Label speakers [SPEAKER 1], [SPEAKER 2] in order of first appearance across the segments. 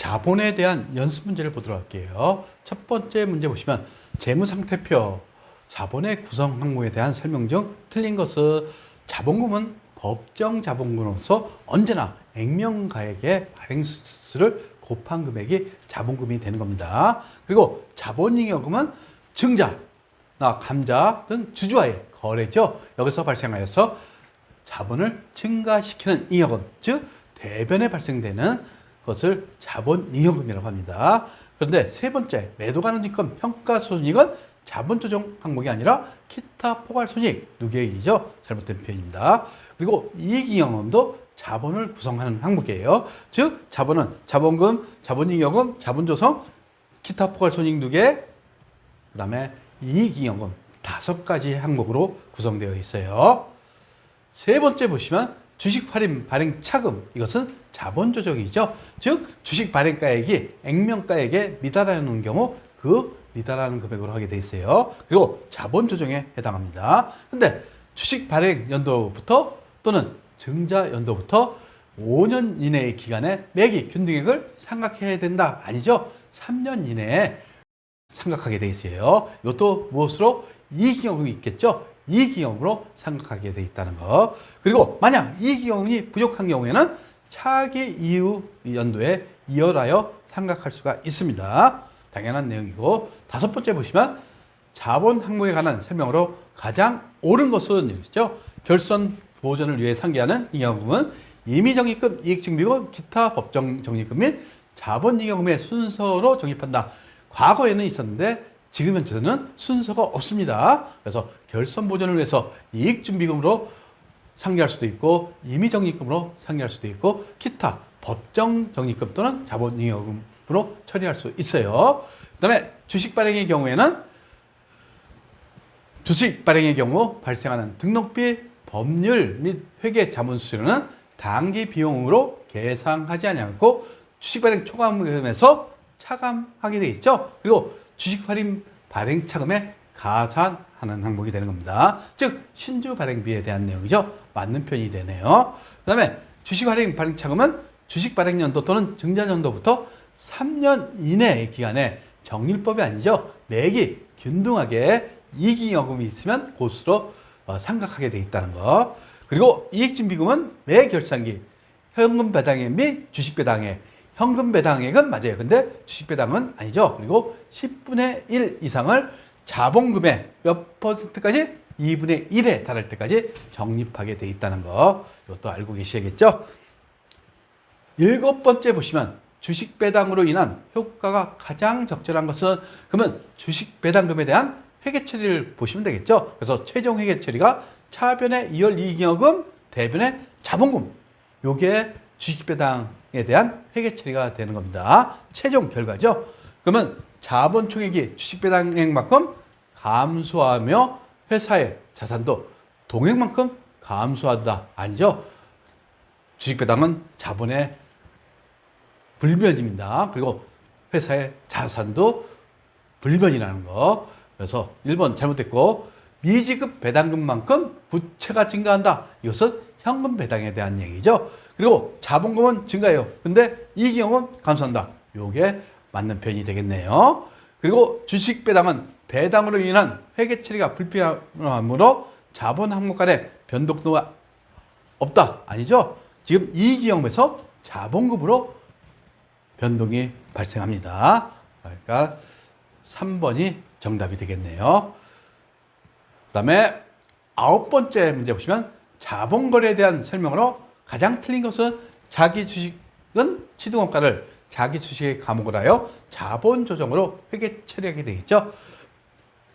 [SPEAKER 1] 자본에 대한 연습 문제를 보도록 할게요. 첫 번째 문제 보시면 재무상태표, 자본의 구성 항목에 대한 설명 중 틀린 것은 자본금은 법정 자본금으로서 언제나 액면가액의 발행수를 곱한 금액이 자본금이 되는 겁니다. 그리고 자본잉여금은 증자나 감자 등 주주와의 거래죠. 여기서 발생하여서 자본을 증가시키는 잉여금, 즉 대변에 발생되는 것을 자본잉여금이라고 합니다. 그런데 세 번째, 매도가능증권 평가손익은 자본조정 항목이 아니라 기타 포괄손익, 누계이익이죠. 잘못된 표현입니다. 그리고 이익잉여금도 자본을 구성하는 항목이에요. 즉 자본은 자본금, 자본잉여금, 자본조성, 기타 포괄손익 누계, 그 다음에 이익잉여금 5가지 항목으로 구성되어 있어요. 세 번째 보시면 주식 할인 발행 차금, 이것은 자본 조정이죠. 즉 주식 발행가액이 액면가액에 미달하는 경우 그 미달하는 금액으로 하게 돼 있어요. 그리고 자본 조정에 해당합니다. 근데 주식 발행 연도부터 또는 증자 연도부터 5년 이내의 기간에 매기 균등액을 상각해야 된다, 아니죠? 3년 이내에 상각하게 돼 있어요. 이것도 무엇으로? 이익잉여금이 있겠죠. 이익잉여금으로 상각하게 돼 있다는 거. 그리고 만약 이익잉여금이 부족한 경우에는 차기 이후 연도에 이월하여 상각할 수가 있습니다. 당연한 내용이고, 5번째 보시면 자본 항목에 관한 설명으로 가장 옳은 것은 이렇죠. 결선 보전을 위해 상기하는 잉여금은 임의적립금, 이익증비금, 기타 법정 적립금 및 자본잉여금의 순서로 적립한다. 과거에는 있었는데 지금 현재는 순서가 없습니다. 그래서 결선 보전을 위해서 이익준비금으로 상기할 수도 있고, 임의적립금으로 상기할 수도 있고, 기타 법정 적립금 또는 자본잉여금으로 처리할 수 있어요. 그 다음에 주식 발행의 경우에는 주식 발행의 경우 발생하는 등록비, 법률 및 회계 자문 수수료는 당기 비용으로 계상하지 아니하고 주식 발행 초과금에서 차감하게 돼 있죠. 그리고 주식 할인 발행 차금에 가산하는 항목이 되는 겁니다. 즉 신주 발행비에 대한 내용이죠. 맞는 편이 되네요. 그 다음에 주식 할인 발행 차금은 주식 발행 연도 또는 증자 연도부터 3년 이내의 기간에 적립법이 아니죠. 매기 균등하게 이익잉여금이 있으면 고수로 상각하게 돼 있다는 거. 그리고 이익준비금은 매 결산기 현금 배당액 및 주식 배당액, 현금 배당액은 맞아요. 근데 주식 배당은 아니죠. 그리고 10분의 1 이상을 자본금의 몇 %까지? 2분의 1에 달할 때까지 적립하게 돼 있다는 거. 이것도 알고 계셔야겠죠. 7번째 보시면 주식 배당으로 인한 효과가 가장 적절한 것은, 그러면 주식 배당금에 대한 회계 처리를 보시면 되겠죠. 그래서 최종 회계 처리가 차변의 이월 이익잉여금, 대변의 자본금, 요게 주식 배당에 대한 회계 처리가 되는 겁니다. 최종 결과죠. 그러면 자본 총액이 주식 배당액만큼 감소하며 회사의 자산도 동액만큼 감소한다, 아니죠? 주식 배당은 자본의 불변입니다. 그리고 회사의 자산도 불변이라는 거. 그래서 1번 잘못됐고, 미지급 배당금만큼 부채가 증가한다. 이것은 현금 배당에 대한 얘기죠. 그리고 자본금은 증가해요. 근데 이익잉여금은 감소한다. 요게 맞는 편이 되겠네요. 그리고 주식 배당은 배당으로 인한 회계 처리가 불필요하므로 자본 항목 간의 변동도가 없다, 아니죠? 지금 이익잉여금에서 자본금으로 변동이 발생합니다. 그러니까 3번이 정답이 되겠네요. 그 다음에 9번째 문제 보시면 자본거래에 대한 설명으로 가장 틀린 것은 자기 주식은 시등원가를 자기 주식의 감옥을 하여 자본 조정으로 회계 처리하게 되겠죠.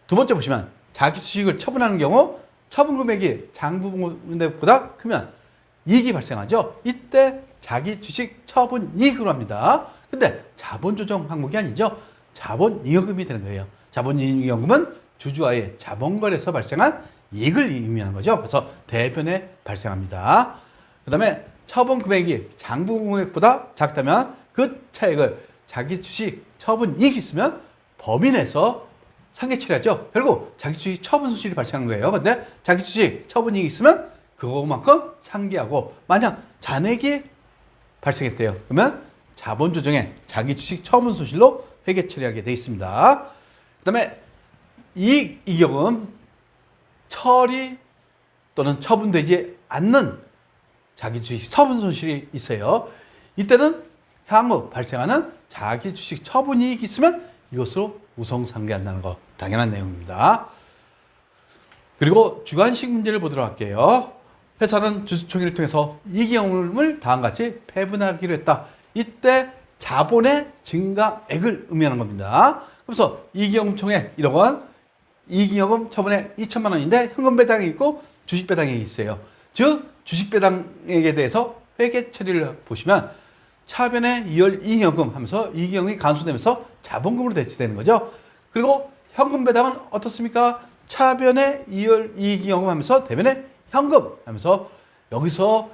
[SPEAKER 1] 두 번째 보시면 자기 주식을 처분하는 경우 처분 금액이 장부금액보다 크면 이익이 발생하죠. 이때 자기 주식 처분 이익으로 합니다. 근데 자본 조정 항목이 아니죠. 자본잉여금이 되는 거예요. 자본잉여금은 주주와의 자본거래에서 발생한 이익을 의미하는 거죠. 그래서 대변에 발생합니다. 그 다음에 처분 금액이 장부 금액보다 작다면 그 차액을 자기 주식 처분 이익이 있으면 범위 내에서 상계 처리하죠. 결국 자기 주식 처분 손실이 발생한 거예요. 근데 자기 주식 처분 이익이 있으면 그거만큼 상계하고, 만약 잔액이 발생했대요. 그러면 자본 조정에 자기 주식 처분 손실로 회계 처리하게 되어 있습니다. 그 다음에 이익이익은 처리 또는 처분되지 않는 자기 주식 처분 손실이 있어요. 이때는 향후 발생하는 자기 주식 처분 이익이 있으면 이것으로 우선상계한다는 거 당연한 내용입니다. 그리고 주관식 문제를 보도록 할게요. 회사는 주주총회를 통해서 이익이익을 다음과 같이 배분하기로 했다. 이때 자본의 증가액을 의미하는 겁니다. 그래서 이익이익총회 1억 원, 이익이익금 처분에 2천만 원인데 현금 배당이 있고 주식 배당이 있어요. 즉 주식 배당액에 대해서 회계 처리를 보시면 차변의 2월 이익이익금 하면서 이익이익이 감소되면서 자본금으로 대체되는 거죠. 그리고 현금 배당은 어떻습니까? 차변의 2월 이익이익금 하면서 대변의 현금 하면서 여기서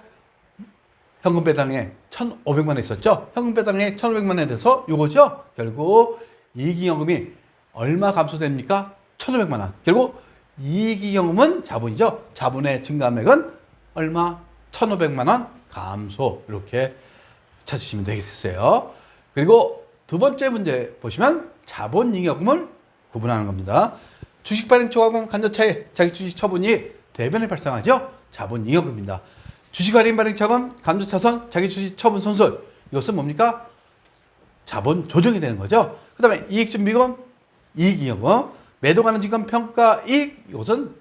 [SPEAKER 1] 현금 배당액 1,500만 원 있었죠. 현금 배당액 1,500만 원에 대해서 요거죠. 결국 이익이익금이 얼마 감소됩니까? 1,500만 원. 결국 이익이익금은 자본이죠. 자본의 증가액은 얼마? 1,500만 원 감소. 이렇게 찾으시면 되겠어요. 그리고 두 번째 문제 보시면 자본이익금을 구분하는 겁니다. 주식 발행 초과금 간접차익 자기 주식 처분이 대변에 발생하죠. 자본이익금입니다. 주식 할인 발행 차금 감소차손 자기 주식 처분 손실 이것은 뭡니까? 자본 조정이 되는 거죠. 그 다음에 이익준비금 이익이익금 매도 가능 지금 평가이익 이것은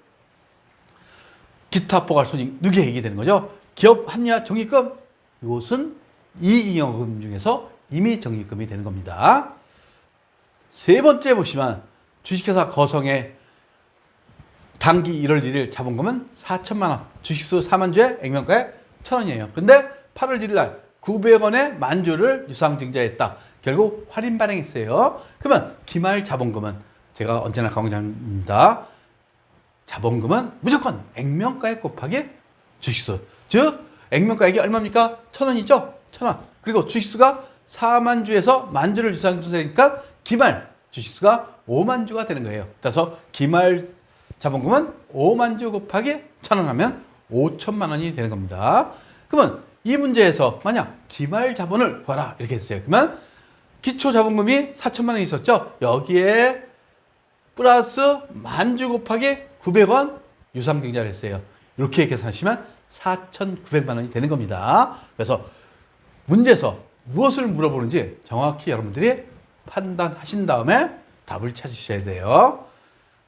[SPEAKER 1] 기타 포괄 손익 누계이익이 되는 거죠. 기업 합리화 적립금 이것은 이익이익금 중에서 임의 적립금이 되는 겁니다. 세 번째 보시면 주식회사 거성의 당기 1월 1일 자본금은 4천만 원, 주식수 4만 주에 액면가에 1,000원이에요. 근데 8월 1일 날 900원의 만주를 유상증자했다. 결국 할인 발행했어요. 그러면 기말 자본금은 제가 언제나 강조합니다. 자본금은 무조건 액면가액 곱하기 주식수. 즉 액면가액이 얼마입니까? 1,000원이죠. 1,000원. 그리고 주식수가 4만 주에서 만 주를 유상증자하니까 기말 주식수가 5만 주가 되는 거예요. 그래서 기말 자본금은 5만 주 곱하기 1,000원 하면 5천만 원이 되는 겁니다. 그러면 이 문제에서 만약 기말 자본을 구하라 이렇게 했어요. 그러면 기초 자본금이 4천만 원이 있었죠. 여기에 플러스 만 주 곱하기 900원 유상증자를 했어요. 이렇게 계산하시면 4,900만 원이 되는 겁니다. 그래서 문제에서 무엇을 물어보는지 정확히 여러분들이 판단하신 다음에 답을 찾으셔야 돼요.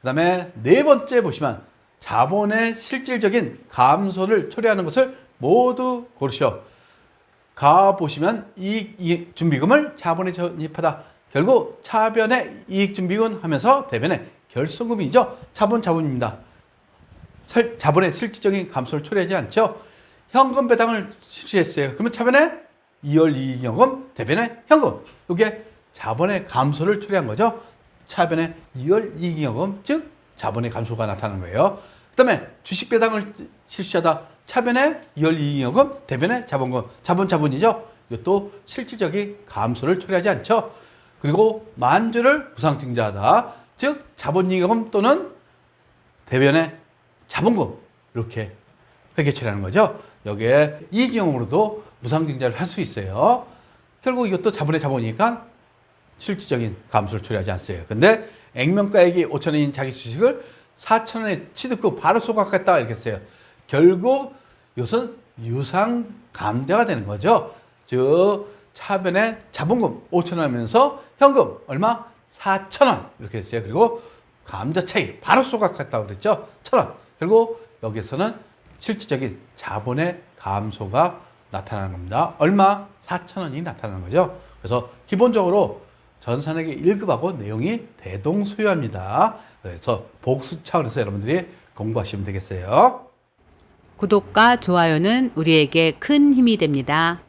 [SPEAKER 1] 그 다음에 네 번째 보시면 자본의 실질적인 감소를 초래하는 것을 모두 고르시오. 가 보시면 이익 준비금을 자본에 전입하다. 결국 차변의 이익 준비금 하면서 대변의 결손금이죠. 자본입니다. 자본의 실질적인 감소를 초래하지 않죠. 현금 배당을 실시했어요. 그러면 차변의 2월 이익이익금, 대변의 현금. 이게 자본의 감소를 초래한 거죠. 차변의 2월 이익이익금, 즉 자본의 감소가 나타나는 거예요. 그 다음에 주식 배당을 실시하다. 차변의 2월 이익이익금, 대변의 자본금. 자본이죠. 이것도 실질적인 감소를 초래하지 않죠. 그리고 만주를 무상증자하다. 즉 자본이익금 또는 대변의 자본금. 이렇게 회계 처리하는 거죠. 여기에 이익이익금으로도 무상증자를 할 수 있어요. 결국 이것도 자본의 자본이니까 실질적인 감소를 초래하지 않았어요. 근데 액면가액이 5,000원인 자기 주식을 4,000원에 취득 후 바로 소각했다 이렇게 했어요. 결국 이것은 유상감대가 되는 거죠. 즉 차변의 자본금 5,000원 하면서 현금 얼마? 4,000원 이렇게 했어요. 그리고 감자 차익 바로 소각했다고 그랬죠. 1,000원. 결국 여기에서는 실질적인 자본의 감소가 나타나는 겁니다. 얼마? 4,000원이 나타나는 거죠. 그래서 기본적으로 전산회계 1급하고 내용이 대동소이합니다. 그래서 복수 차원에서 여러분들이 공부하시면 되겠어요.
[SPEAKER 2] 구독과 좋아요는 우리에게 큰 힘이 됩니다.